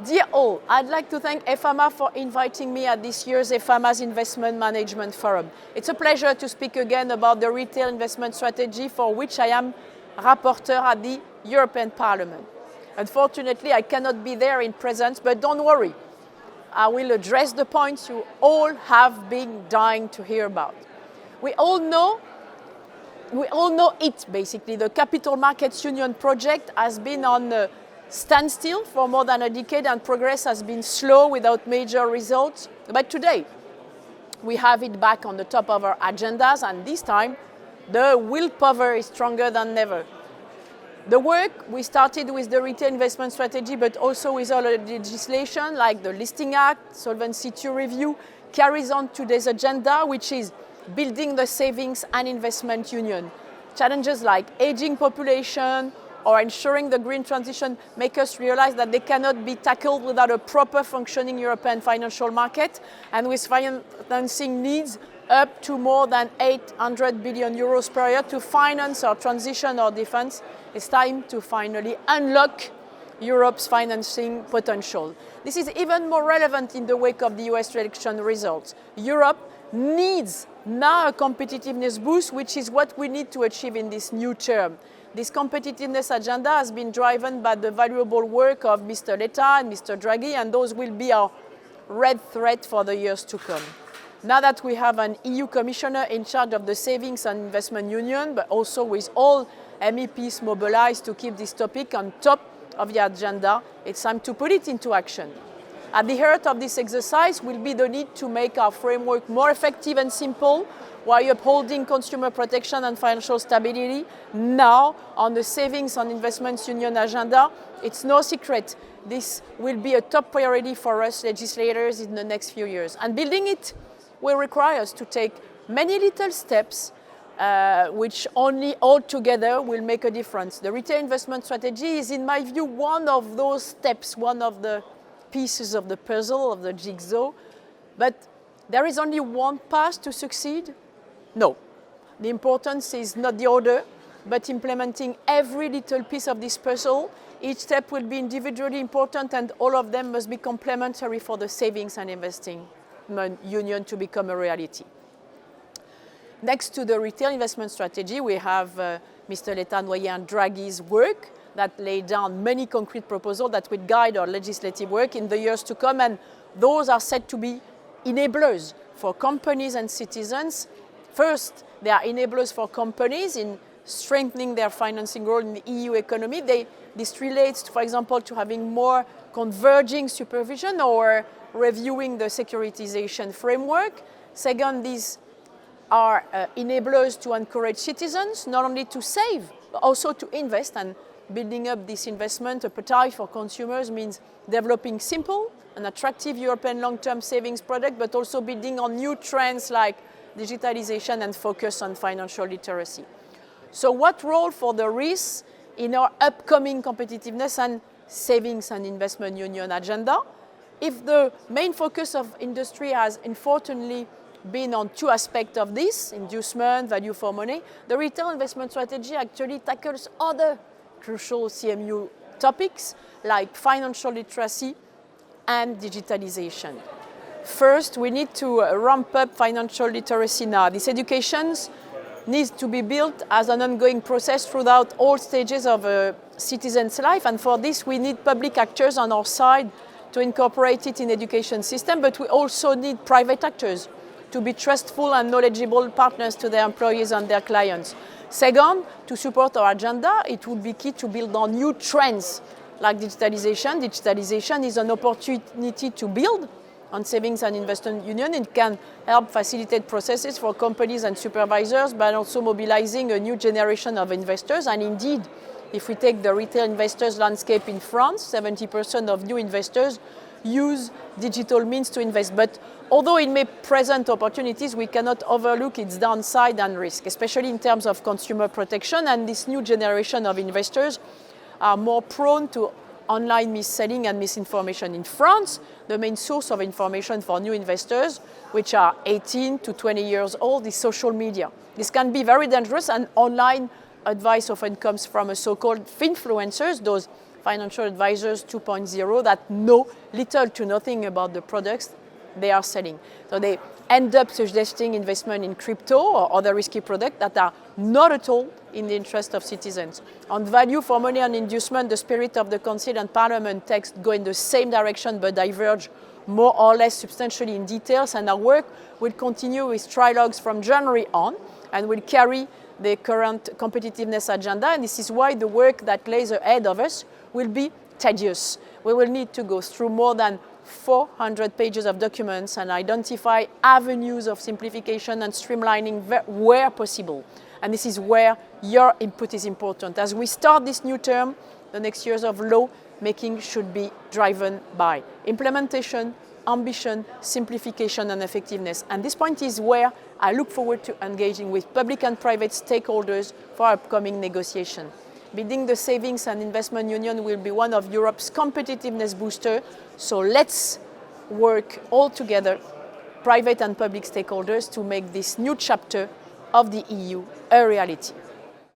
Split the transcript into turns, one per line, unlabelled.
Dear all, I'd like to thank EFAMA for inviting me at this year's EFAMA's Investment Management Forum. It's a pleasure to speak again about the retail investment strategy for which I am rapporteur at the European Parliament. Unfortunately, I cannot be there in presence, but don't worry. I will address the points you all have been dying to hear about. We all know it, basically. The Capital Markets Union project has been on a standstill for more than a decade and progress has been slow without major results. But today, we have it back on the top of our agendas, and this time, the willpower is stronger than ever. The work we started with the retail investment strategy, but also with all the legislation like the Listing Act, Solvency II review, carries on today's agenda, which is building the savings and investment union. Challenges like aging population or ensuring the green transition make us realize that they cannot be tackled without a proper functioning European financial market, and with financing needs up to more than 800 billion euros per year to finance our transition or defense. It's time to finally unlock Europe's financing potential. This is even more relevant in the wake of the US election results. Europe needs now a competitiveness boost, which is what we need to achieve in this new term. This competitiveness agenda has been driven by the valuable work of Mr. Letta and Mr. Draghi, and those will be our red thread for the years to come. Now that we have an EU Commissioner in charge of the Savings and Investment Union, but also with all MEPs mobilized to keep this topic on top of the agenda, it's time to put it into action. At the heart of this exercise will be the need to make our framework more effective and simple while upholding consumer protection and financial stability. Now, on the Savings and Investments Union agenda, it's no secret this will be a top priority for us legislators in the next few years. And building it will require us to take many little steps which only all together will make a difference. The retail investment strategy is, in my view, one of those steps, one of the pieces of the puzzle, of the jigsaw. But there is only one path to succeed? No. The importance is not the order, but implementing every little piece of this puzzle. Each step will be individually important, and all of them must be complementary for the savings and investing union to become a reality. Next to the retail investment strategy, we have Mr. Letta, Noyer and Draghi's work that laid down many concrete proposals that will guide our legislative work in the years to come, and those are said to be enablers for companies and citizens. First, they are enablers for companies in strengthening their financing role in the EU economy. This relates, for example, to having more converging supervision or reviewing the securitization framework. Second, these are enablers to encourage citizens not only to save, but also to invest, and building up this investment appetite for consumers means developing simple and attractive European long-term savings product, but also building on new trends like digitalization and focus on financial literacy. So what role for the risks in our upcoming competitiveness and savings and investment union agenda? If the main focus of industry has unfortunately been on two aspects of this, inducement, value for money, the retail investment strategy actually tackles other crucial CMU topics like financial literacy and digitalization. First, we need to ramp up financial literacy now. This education needs to be built as an ongoing process throughout all stages of a citizen's life, and for this we need public actors on our side to incorporate it in education system, but we also need private actors to be trustful and knowledgeable partners to their employees and their clients. Second, to support our agenda, it would be key to build on new trends like digitalization. Digitalization is an opportunity to build on savings and investment union. It can help facilitate processes for companies and supervisors, but also mobilizing a new generation of investors. And indeed, if we take the retail investors landscape in France, 70% of new investors use digital means to invest. But although it may present opportunities, we cannot overlook its downside and risk, especially in terms of consumer protection. And this new generation of investors are more prone to online mis-selling and misinformation. In France, the main source of information for new investors, which are 18 to 20 years old, is social media. This can be very dangerous, and online advice often comes from a so-called finfluencers, those financial advisors 2.0 that know little to nothing about the products they are selling. So they end up suggesting investment in crypto or other risky products that are not at all in the interest of citizens. On value for money and inducement, the spirit of the Council and Parliament text go in the same direction but diverge more or less substantially in details, and our work will continue with trilogues from January on and will carry the current competitiveness agenda, and this is why the work that lays ahead of us will be tedious. We will need to go through more than 400 pages of documents and identify avenues of simplification and streamlining where possible. And this is where your input is important. As we start this new term, the next years of law making should be driven by implementation, ambition, simplification and effectiveness. And this point is where I look forward to engaging with public and private stakeholders for upcoming negotiation. Building the Savings and Investment Union will be one of Europe's competitiveness boosters, so let's work all together, private and public stakeholders, to make this new chapter of the EU a reality.